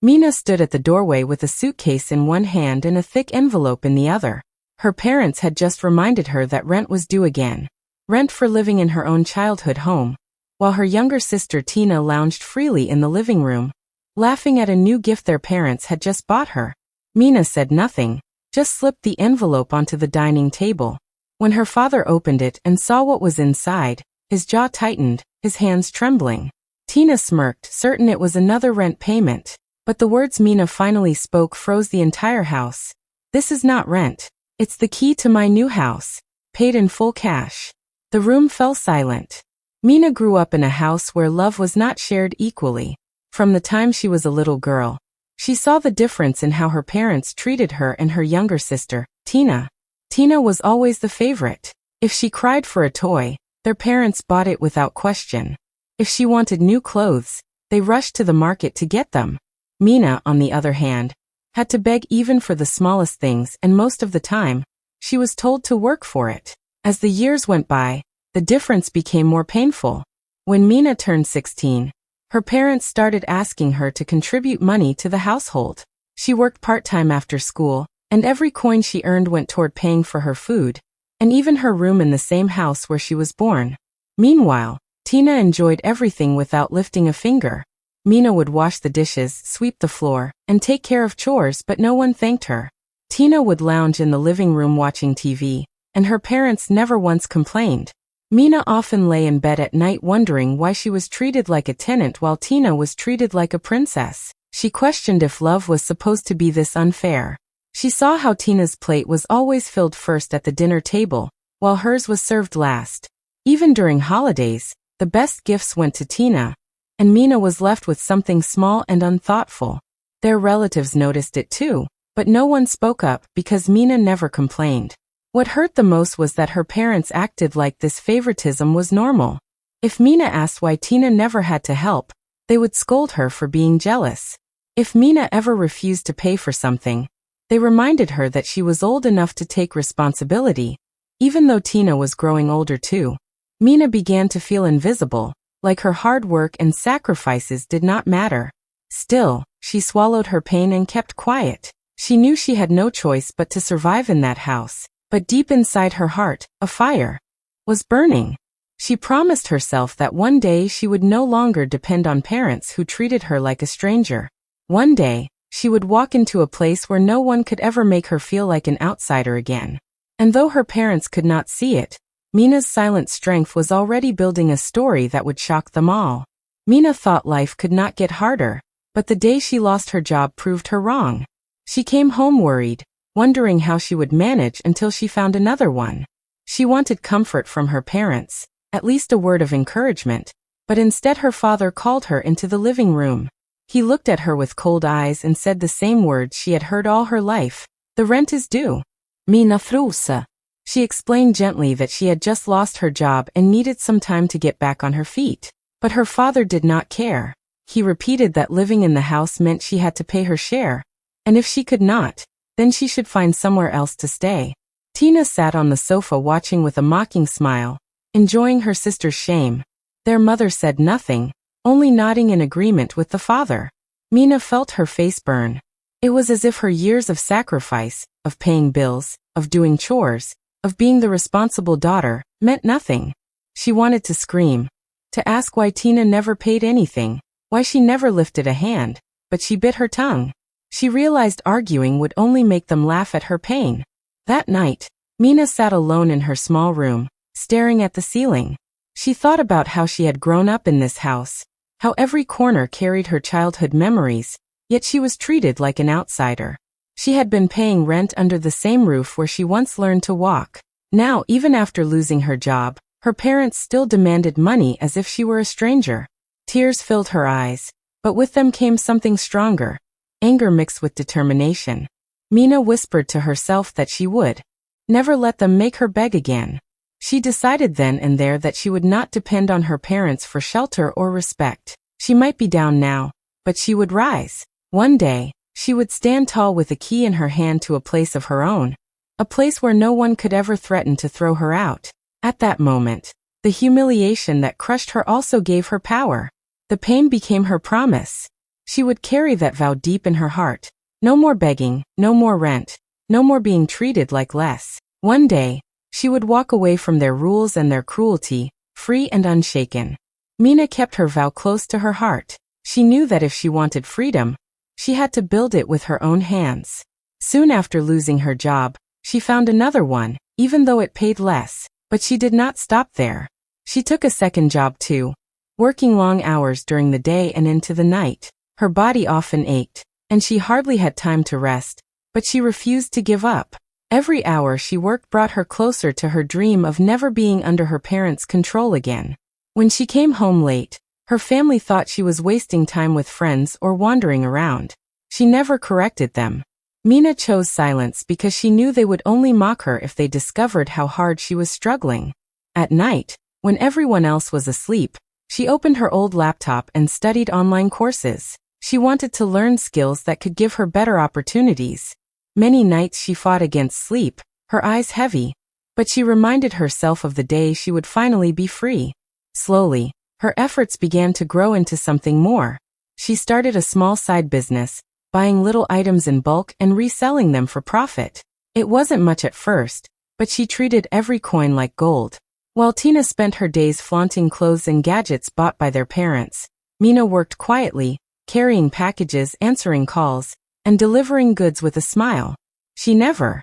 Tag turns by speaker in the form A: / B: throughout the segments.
A: Mina stood at the doorway with a suitcase in one hand and a thick envelope in the other. Her parents had just reminded her that rent was due again. Rent for living in her own childhood home. While her younger sister Tina lounged freely in the living room, laughing at a new gift their parents had just bought her. Mina said nothing, just slipped the envelope onto the dining table. When her father opened it and saw what was inside, his jaw tightened, his hands trembling. Tina smirked, certain it was another rent payment. But the words Mina finally spoke froze the entire house. This is not rent. It's the key to my new house. Paid in full cash. The room fell silent. Mina grew up in a house where love was not shared equally. From the time she was a little girl, she saw the difference in how her parents treated her and her younger sister, Tina. Tina was always the favorite. If she cried for a toy, their parents bought it without question. If she wanted new clothes, they rushed to the market to get them. Mina, on the other hand, had to beg even for the smallest things, and most of the time, she was told to work for it. As the years went by, the difference became more painful. When Mina turned 16, her parents started asking her to contribute money to the household. She worked part-time after school, and every coin she earned went toward paying for her food, and even her room in the same house where she was born. Meanwhile, Tina enjoyed everything without lifting a finger. Mina would wash the dishes, sweep the floor, and take care of chores, but no one thanked her. Tina would lounge in the living room watching TV, and her parents never once complained. Mina often lay in bed at night wondering why she was treated like a tenant while Tina was treated like a princess. She questioned if love was supposed to be this unfair. She saw how Tina's plate was always filled first at the dinner table, while hers was served last. Even during holidays, the best gifts went to Tina, and Mina was left with something small and unthoughtful. Their relatives noticed it too, but no one spoke up because Mina never complained. What hurt the most was that her parents acted like this favoritism was normal. If Mina asked why Tina never had to help, they would scold her for being jealous. If Mina ever refused to pay for something, they reminded her that she was old enough to take responsibility. Even though Tina was growing older too, Mina began to feel invisible, like her hard work and sacrifices did not matter. Still, she swallowed her pain and kept quiet. She knew she had no choice but to survive in that house. But deep inside her heart, a fire was burning. She promised herself that one day she would no longer depend on parents who treated her like a stranger. One day, she would walk into a place where no one could ever make her feel like an outsider again. And though her parents could not see it, Mina's silent strength was already building a story that would shock them all. Mina thought life could not get harder, but the day she lost her job proved her wrong. She came home worried, wondering how she would manage until she found another one. She wanted comfort from her parents, at least a word of encouragement, but instead her father called her into the living room. He looked at her with cold eyes and said the same words she had heard all her life. The rent is due. Mina frosa. She explained gently that she had just lost her job and needed some time to get back on her feet. But her father did not care. He repeated that living in the house meant she had to pay her share, and if she could not, then she should find somewhere else to stay. Tina sat on the sofa watching with a mocking smile, enjoying her sister's shame. Their mother said nothing, only nodding in agreement with the father. Mina felt her face burn. It was as if her years of sacrifice, of paying bills, of doing chores, of being the responsible daughter, meant nothing. She wanted to scream, to ask why Tina never paid anything, why she never lifted a hand, but she bit her tongue. She realized arguing would only make them laugh at her pain. That night, Mina sat alone in her small room, staring at the ceiling. She thought about how she had grown up in this house, how every corner carried her childhood memories, yet she was treated like an outsider. She had been paying rent under the same roof where she once learned to walk. Now, even after losing her job, her parents still demanded money as if she were a stranger. Tears filled her eyes, but with them came something stronger. Anger mixed with determination. Mina whispered to herself that she would never let them make her beg again. She decided then and there that she would not depend on her parents for shelter or respect. She might be down now, but she would rise. One day, she would stand tall with a key in her hand to a place of her own, a place where no one could ever threaten to throw her out. At that moment, the humiliation that crushed her also gave her power. The pain became her promise. She would carry that vow deep in her heart. No more begging, no more rent, no more being treated like less. One day, she would walk away from their rules and their cruelty, free and unshaken. Mina kept her vow close to her heart. She knew that if she wanted freedom, she had to build it with her own hands. Soon after losing her job, she found another one, even though it paid less. But she did not stop there. She took a second job too, working long hours during the day and into the night. Her body often ached, and she hardly had time to rest, but she refused to give up. Every hour she worked brought her closer to her dream of never being under her parents' control again. When she came home late, her family thought she was wasting time with friends or wandering around. She never corrected them. Mina chose silence because she knew they would only mock her if they discovered how hard she was struggling. At night, when everyone else was asleep, she opened her old laptop and studied online courses. She wanted to learn skills that could give her better opportunities. Many nights she fought against sleep, her eyes heavy, but she reminded herself of the day she would finally be free. Slowly, her efforts began to grow into something more. She started a small side business, buying little items in bulk and reselling them for profit. It wasn't much at first, but she treated every coin like gold. While Tina spent her days flaunting clothes and gadgets bought by their parents, Mina worked quietly, carrying packages, answering calls, and delivering goods with a smile. She never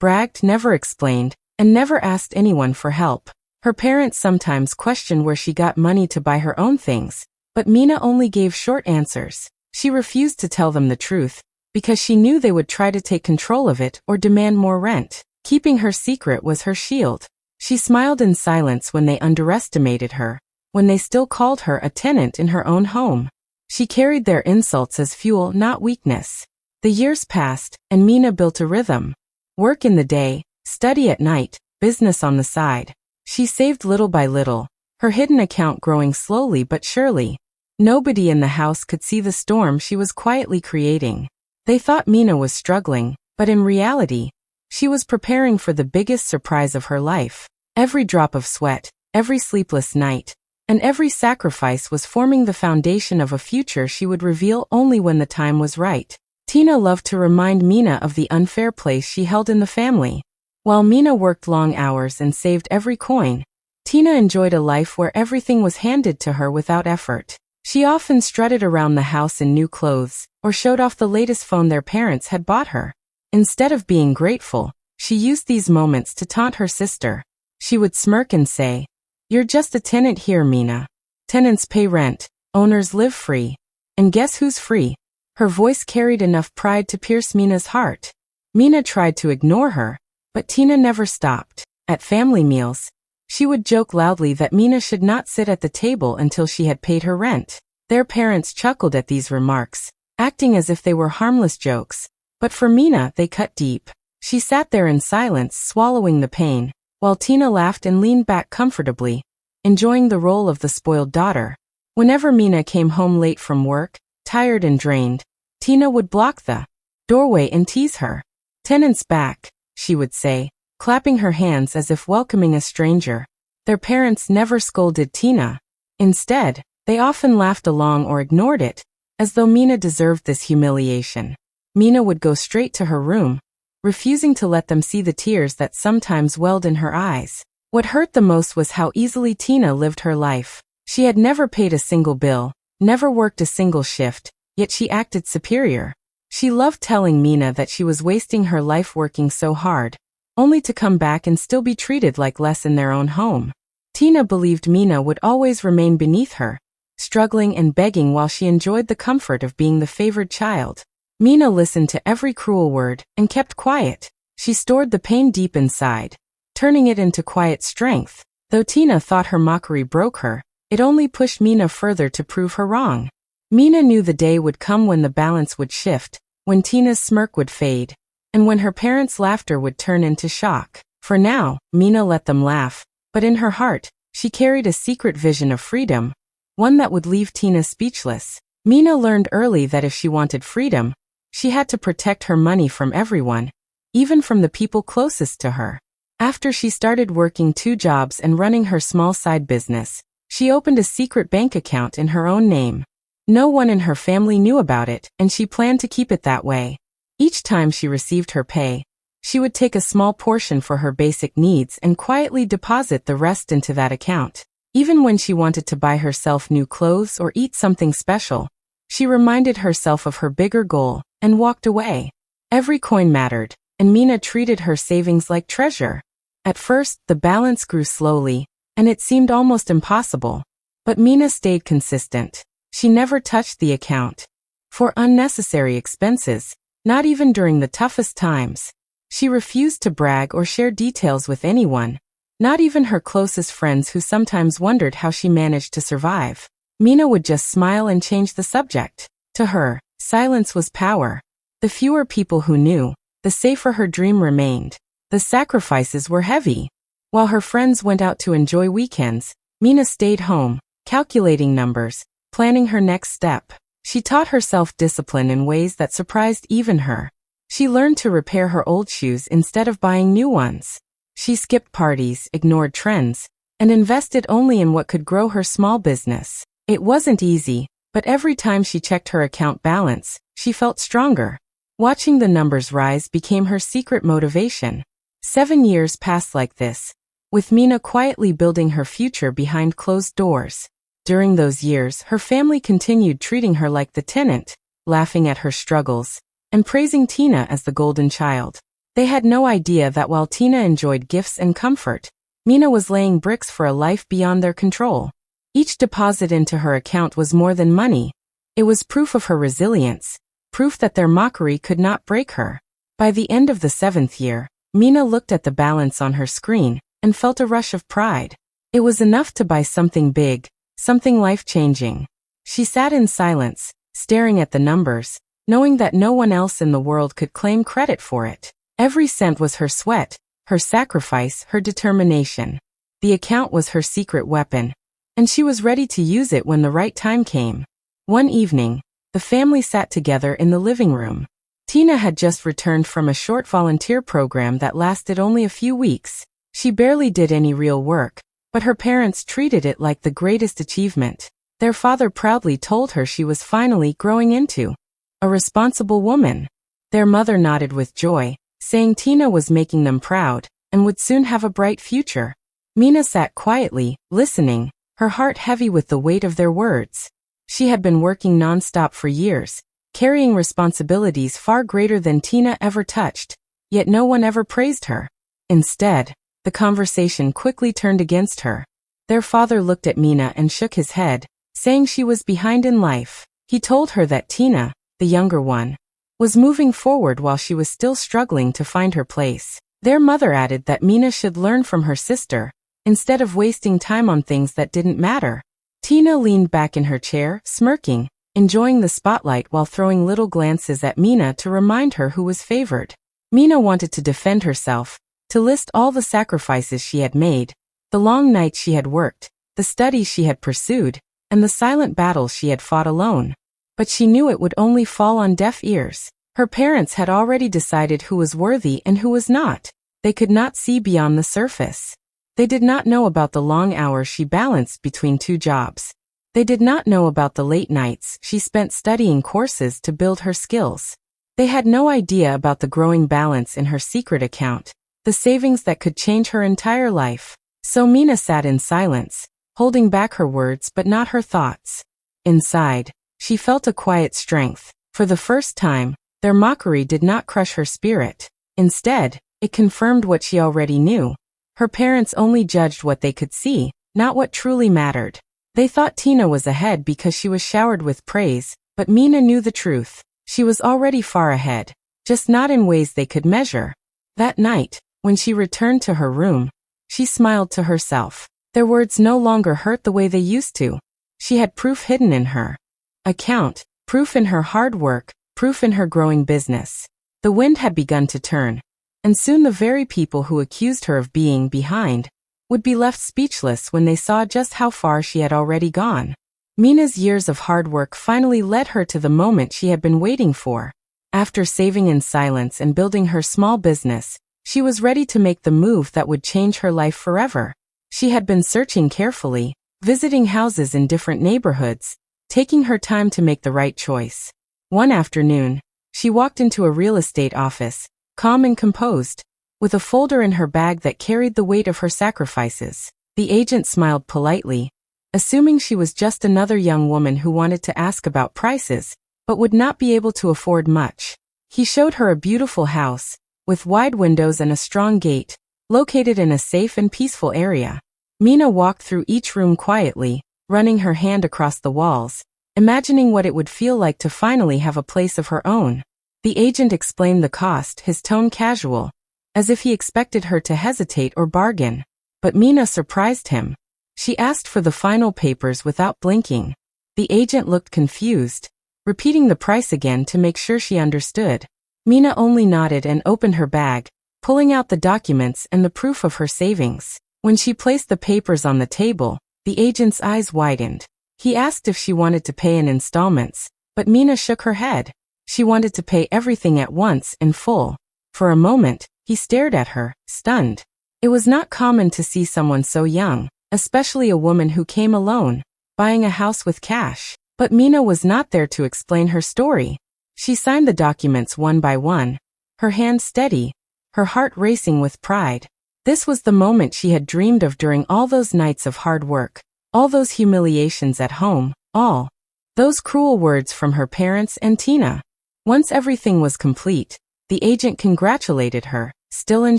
A: bragged, never explained, and never asked anyone for help. Her parents sometimes questioned where she got money to buy her own things, but Mina only gave short answers. She refused to tell them the truth, because she knew they would try to take control of it or demand more rent. Keeping her secret was her shield. She smiled in silence when they underestimated her, when they still called her a tenant in her own home. She carried their insults as fuel, not weakness. The years passed, and Mina built a rhythm. Work in the day, study at night, business on the side. She saved little by little, her hidden account growing slowly but surely. Nobody in the house could see the storm she was quietly creating. They thought Mina was struggling, but in reality, she was preparing for the biggest surprise of her life. Every drop of sweat, every sleepless night, and every sacrifice was forming the foundation of a future she would reveal only when the time was right. Tina loved to remind Mina of the unfair place she held in the family. While Mina worked long hours and saved every coin, Tina enjoyed a life where everything was handed to her without effort. She often strutted around the house in new clothes, or showed off the latest phone their parents had bought her. Instead of being grateful, she used these moments to taunt her sister. She would smirk and say, "You're just a tenant here, Mina. Tenants pay rent, owners live free. And guess who's free?" Her voice carried enough pride to pierce Mina's heart. Mina tried to ignore her, but Tina never stopped. At family meals, she would joke loudly that Mina should not sit at the table until she had paid her rent. Their parents chuckled at these remarks, acting as if they were harmless jokes. But for Mina, they cut deep. She sat there in silence, swallowing the pain, while Tina laughed and leaned back comfortably, enjoying the role of the spoiled daughter. Whenever Mina came home late from work, tired and drained, Tina would block the doorway and tease her. "Tenant's back," she would say, clapping her hands as if welcoming a stranger. Their parents never scolded Tina. Instead, they often laughed along or ignored it, as though Mina deserved this humiliation. Mina would go straight to her room, refusing to let them see the tears that sometimes welled in her eyes. What hurt the most was how easily Tina lived her life. She had never paid a single bill, never worked a single shift, yet she acted superior. She loved telling Mina that she was wasting her life working so hard, only to come back and still be treated like less in their own home. Tina believed Mina would always remain beneath her, struggling and begging while she enjoyed the comfort of being the favored child. Mina listened to every cruel word and kept quiet. She stored the pain deep inside, turning it into quiet strength. Though Tina thought her mockery broke her, it only pushed Mina further to prove her wrong. Mina knew the day would come when the balance would shift, when Tina's smirk would fade, and when her parents' laughter would turn into shock. For now, Mina let them laugh, but in her heart, she carried a secret vision of freedom, one that would leave Tina speechless. Mina learned early that if she wanted freedom, she had to protect her money from everyone, even from the people closest to her. After she started working 2 jobs and running her small side business, she opened a secret bank account in her own name. No one in her family knew about it, and she planned to keep it that way. Each time she received her pay, she would take a small portion for her basic needs and quietly deposit the rest into that account. Even when she wanted to buy herself new clothes or eat something special, she reminded herself of her bigger goal and walked away. Every coin mattered, and Mina treated her savings like treasure. At first, the balance grew slowly, and it seemed almost impossible. But Mina stayed consistent. She never touched the account for unnecessary expenses, not even during the toughest times. She refused to brag or share details with anyone, not even her closest friends who sometimes wondered how she managed to survive. Mina would just smile and change the subject. To her, silence was power. The fewer people who knew, the safer her dream remained. The sacrifices were heavy. While her friends went out to enjoy weekends, Mina stayed home, calculating numbers, planning her next step. She taught herself discipline in ways that surprised even her. She learned to repair her old shoes instead of buying new ones. She skipped parties, ignored trends, and invested only in what could grow her small business. It wasn't easy, but every time she checked her account balance, she felt stronger. Watching the numbers rise became her secret motivation. 7 years passed like this, with Mina quietly building her future behind closed doors. During those years, her family continued treating her like the tenant, laughing at her struggles, and praising Tina as the golden child. They had no idea that while Tina enjoyed gifts and comfort, Mina was laying bricks for a life beyond their control. Each deposit into her account was more than money. It was proof of her resilience, proof that their mockery could not break her. By the end of the 7th year, Mina looked at the balance on her screen and felt a rush of pride. It was enough to buy something big, something life-changing. She sat in silence, staring at the numbers, knowing that no one else in the world could claim credit for it. Every cent was her sweat, her sacrifice, her determination. The account was her secret weapon, and she was ready to use it when the right time came. One evening, the family sat together in the living room. Tina had just returned from a short volunteer program that lasted only a few weeks. She barely did any real work, but her parents treated it like the greatest achievement. Their father proudly told her she was finally growing into a responsible woman. Their mother nodded with joy, saying Tina was making them proud and would soon have a bright future. Mina sat quietly, listening, her heart heavy with the weight of their words. She had been working non-stop for years, carrying responsibilities far greater than Tina ever touched, yet no one ever praised her. Instead, the conversation quickly turned against her. Their father looked at Mina and shook his head, saying she was behind in life. He told her that Tina, the younger one, was moving forward while she was still struggling to find her place. Their mother added that Mina should learn from her sister, instead of wasting time on things that didn't matter. Tina leaned back in her chair, smirking, enjoying the spotlight while throwing little glances at Mina to remind her who was favored. Mina wanted to defend herself, to list all the sacrifices she had made, the long nights she had worked, the studies she had pursued, and the silent battles she had fought alone. But she knew it would only fall on deaf ears. Her parents had already decided who was worthy and who was not. They could not see beyond the surface. They did not know about the long hours she balanced between 2 jobs. They did not know about the late nights she spent studying courses to build her skills. They had no idea about the growing balance in her secret account, the savings that could change her entire life. So Mina sat in silence, holding back her words but not her thoughts. Inside, she felt a quiet strength. For the first time, their mockery did not crush her spirit. Instead, it confirmed what she already knew. Her parents only judged what they could see, not what truly mattered. They thought Tina was ahead because she was showered with praise, but Mina knew the truth. She was already far ahead, just not in ways they could measure. That night, when she returned to her room, she smiled to herself. Their words no longer hurt the way they used to. She had proof hidden in her account, proof in her hard work, proof in her growing business. The wind had begun to turn, and soon the very people who accused her of being behind would be left speechless when they saw just how far she had already gone. Mina's years of hard work finally led her to the moment she had been waiting for. After saving in silence and building her small business, she was ready to make the move that would change her life forever. She had been searching carefully, visiting houses in different neighborhoods, taking her time to make the right choice. One afternoon, she walked into a real estate office, calm and composed, with a folder in her bag that carried the weight of her sacrifices. The agent smiled politely, assuming she was just another young woman who wanted to ask about prices, but would not be able to afford much. He showed her a beautiful house, with wide windows and a strong gate, located in a safe and peaceful area. Mina walked through each room quietly, running her hand across the walls, imagining what it would feel like to finally have a place of her own. The agent explained the cost, his tone casual, as if he expected her to hesitate or bargain. But Mina surprised him. She asked for the final papers without blinking. The agent looked confused, repeating the price again to make sure she understood. Mina only nodded and opened her bag, pulling out the documents and the proof of her savings. When she placed the papers on the table, the agent's eyes widened. He asked if she wanted to pay in installments, but Mina shook her head. She wanted to pay everything at once in full. For a moment, he stared at her, stunned. It was not common to see someone so young, especially a woman who came alone, buying a house with cash. But Mina was not there to explain her story. She signed the documents one by one, her hand steady, her heart racing with pride. This was the moment she had dreamed of during all those nights of hard work, all those humiliations at home, all those cruel words from her parents and Tina. Once everything was complete, the agent congratulated her, still in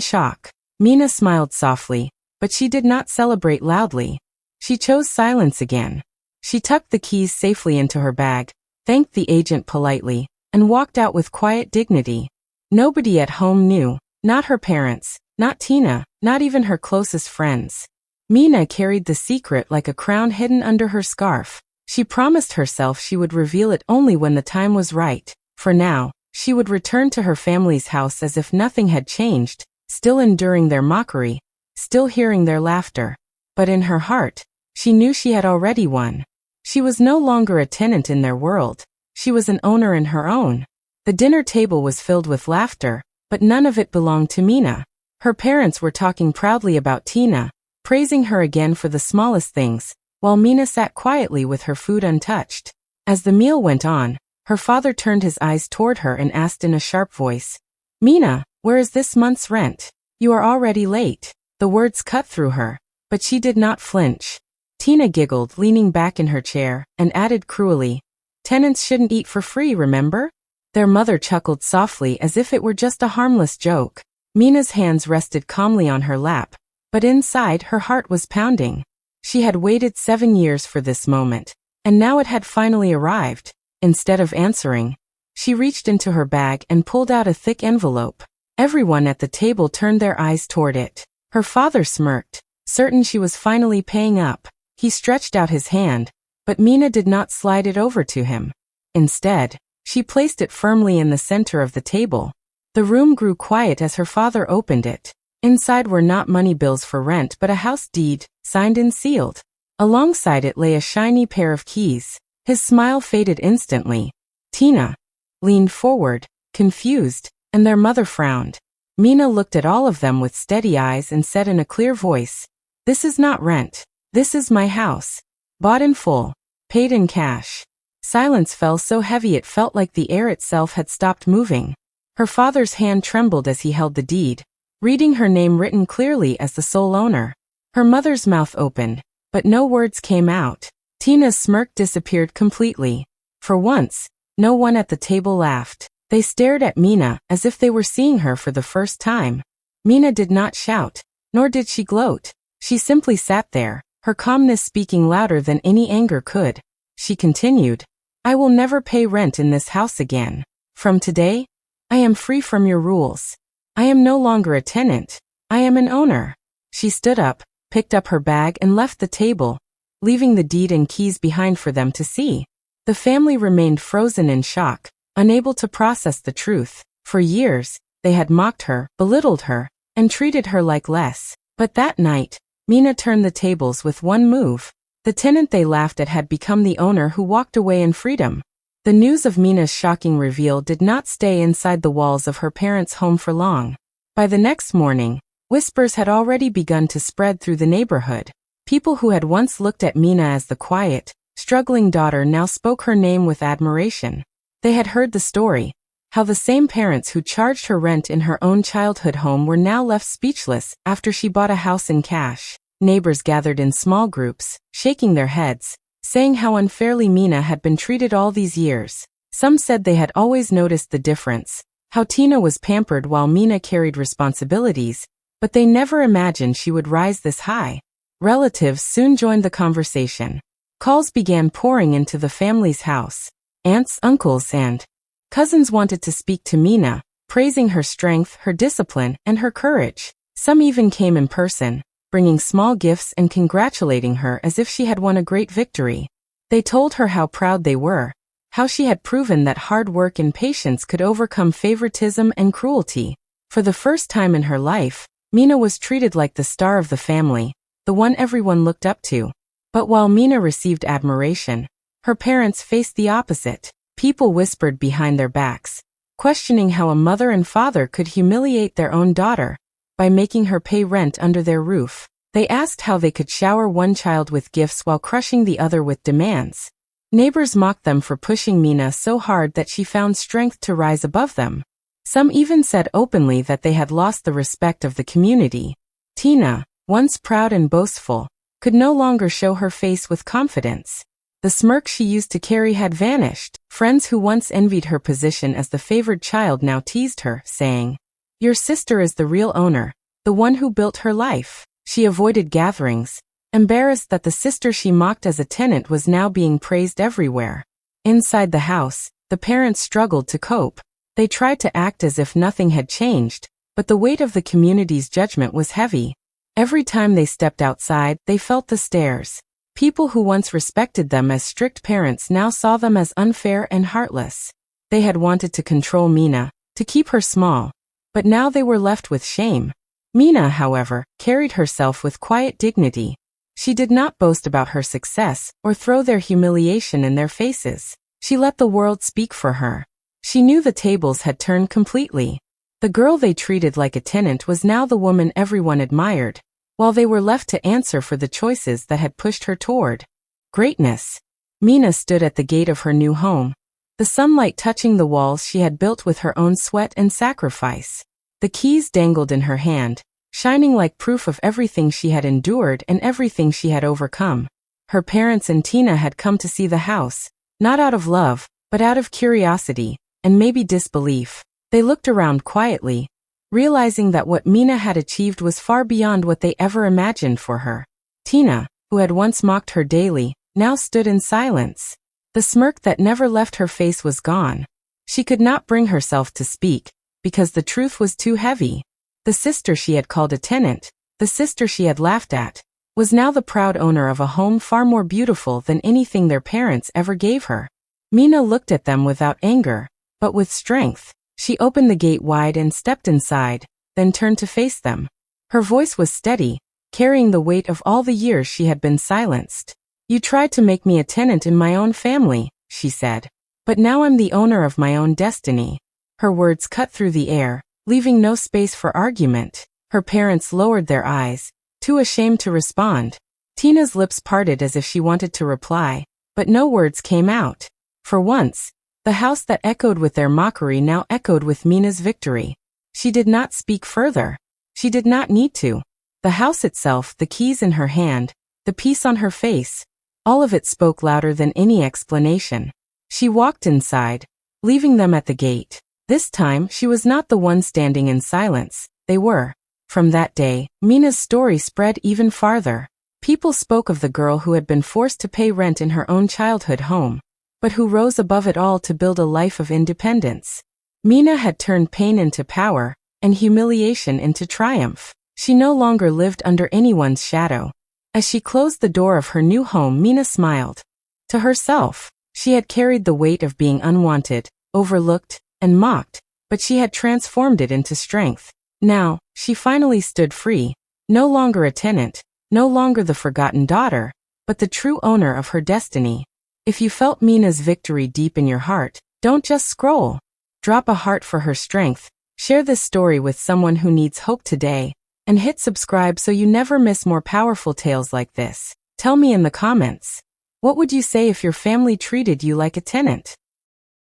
A: shock. Mina smiled softly, but she did not celebrate loudly. She chose silence again. She tucked the keys safely into her bag, thanked the agent politely, and walked out with quiet dignity. Nobody at home knew, not her parents, not Tina, not even her closest friends. Mina carried the secret like a crown hidden under her scarf. She promised herself she would reveal it only when the time was right. For now, she would return to her family's house as if nothing had changed, still enduring their mockery, still hearing their laughter. But in her heart, she knew she had already won. She was no longer a tenant in their world. She was an owner in her own. The dinner table was filled with laughter, but none of it belonged to Mina. Her parents were talking proudly about Tina, praising her again for the smallest things, while Mina sat quietly with her food untouched. As the meal went on, her father turned his eyes toward her and asked in a sharp voice, "Mina, where is this month's rent? You are already late." The words cut through her, but she did not flinch. Tina giggled, leaning back in her chair, and added cruelly, "Tenants shouldn't eat for free, remember?" Their mother chuckled softly as if it were just a harmless joke. Mina's hands rested calmly on her lap, but inside her heart was pounding. She had waited 7 years for this moment, and now it had finally arrived. Instead of answering, she reached into her bag and pulled out a thick envelope. Everyone at the table turned their eyes toward it. Her father smirked, certain she was finally paying up. He stretched out his hand, but Mina did not slide it over to him. Instead, she placed it firmly in the center of the table. The room grew quiet as her father opened it. Inside were not money bills for rent but a house deed, signed and sealed. Alongside it lay a shiny pair of keys. His smile faded instantly. Tina leaned forward, confused, and their mother frowned. Mina looked at all of them with steady eyes and said in a clear voice, "This is not rent. This is my house. Bought in full. Paid in cash." Silence fell so heavy it felt like the air itself had stopped moving. Her father's hand trembled as he held the deed, reading her name written clearly as the sole owner. Her mother's mouth opened, but no words came out. Tina's smirk disappeared completely. For once, no one at the table laughed. They stared at Mina as if they were seeing her for the first time. Mina did not shout, nor did she gloat. She simply sat there, her calmness speaking louder than any anger could. She continued, "I will never pay rent in this house again. From today, I am free from your rules. I am no longer a tenant. I am an owner." She stood up, picked up her bag and left the table, leaving the deed and keys behind for them to see. The family remained frozen in shock, unable to process the truth. For years, they had mocked her, belittled her, and treated her like less. But that night, Mina turned the tables with one move. The tenant they laughed at had become the owner who walked away in freedom. The news of Mina's shocking reveal did not stay inside the walls of her parents' home for long. By the next morning, whispers had already begun to spread through the neighborhood. People who had once looked at Mina as the quiet, struggling daughter now spoke her name with admiration. They had heard the story, how the same parents who charged her rent in her own childhood home were now left speechless after she bought a house in cash. Neighbors gathered in small groups, shaking their heads, saying how unfairly Mina had been treated all these years. Some said they had always noticed the difference, how Tina was pampered while Mina carried responsibilities, but they never imagined she would rise this high. Relatives soon joined the conversation. Calls began pouring into the family's house. Aunts, uncles, and cousins wanted to speak to Mina, praising her strength, her discipline, and her courage. Some even came in person, bringing small gifts and congratulating her as if she had won a great victory. They told her how proud they were, how she had proven that hard work and patience could overcome favoritism and cruelty. For the first time in her life, Mina was treated like the star of the family, the one everyone looked up to. But while Mina received admiration, her parents faced the opposite. People whispered behind their backs, questioning how a mother and father could humiliate their own daughter by making her pay rent under their roof. They asked how they could shower one child with gifts while crushing the other with demands. Neighbors mocked them for pushing Mina so hard that she found strength to rise above them. Some even said openly that they had lost the respect of the community. Tina, once proud and boastful, could no longer show her face with confidence. The smirk she used to carry had vanished. Friends who once envied her position as the favored child now teased her, saying, "Your sister is the real owner, the one who built her life." She avoided gatherings, embarrassed that the sister she mocked as a tenant was now being praised everywhere. Inside the house, the parents struggled to cope. They tried to act as if nothing had changed, but the weight of the community's judgment was heavy. Every time they stepped outside, they felt the stares. People who once respected them as strict parents now saw them as unfair and heartless. They had wanted to control Mina, to keep her small, but now they were left with shame. Mina, however, carried herself with quiet dignity. She did not boast about her success or throw their humiliation in their faces. She let the world speak for her. She knew the tables had turned completely. The girl they treated like a tenant was now the woman everyone admired, while they were left to answer for the choices that had pushed her toward greatness. Mina stood at the gate of her new home, the sunlight touching the walls she had built with her own sweat and sacrifice. The keys dangled in her hand, shining like proof of everything she had endured and everything she had overcome. Her parents and Tina had come to see the house, not out of love, but out of curiosity, and maybe disbelief. They looked around quietly, realizing that what Mina had achieved was far beyond what they ever imagined for her. Tina, who had once mocked her daily, now stood in silence. The smirk that never left her face was gone. She could not bring herself to speak, because the truth was too heavy. The sister she had called a tenant, the sister she had laughed at, was now the proud owner of a home far more beautiful than anything their parents ever gave her. Mina looked at them without anger, but with strength. She opened the gate wide and stepped inside, then turned to face them. Her voice was steady, carrying the weight of all the years she had been silenced. "You tried to make me a tenant in my own family," she said. "But now I'm the owner of my own destiny." Her words cut through the air, leaving no space for argument. Her parents lowered their eyes, too ashamed to respond. Tina's lips parted as if she wanted to reply, but no words came out. For once, the house that echoed with their mockery now echoed with Mina's victory. She did not speak further. She did not need to. The house itself, the keys in her hand, the peace on her face, all of it spoke louder than any explanation. She walked inside, leaving them at the gate. This time, she was not the one standing in silence. They were. From that day, Mina's story spread even farther. People spoke of the girl who had been forced to pay rent in her own childhood home, but who rose above it all to build a life of independence. Mina had turned pain into power, and humiliation into triumph. She no longer lived under anyone's shadow. As she closed the door of her new home, Mina smiled. To herself, she had carried the weight of being unwanted, overlooked, and mocked, but she had transformed it into strength. Now, she finally stood free, no longer a tenant, no longer the forgotten daughter, but the true owner of her destiny. If you felt Mina's victory deep in your heart, don't just scroll. Drop a heart for her strength, share this story with someone who needs hope today, and hit subscribe so you never miss more powerful tales like this. Tell me in the comments. What would you say if your family treated you like a tenant?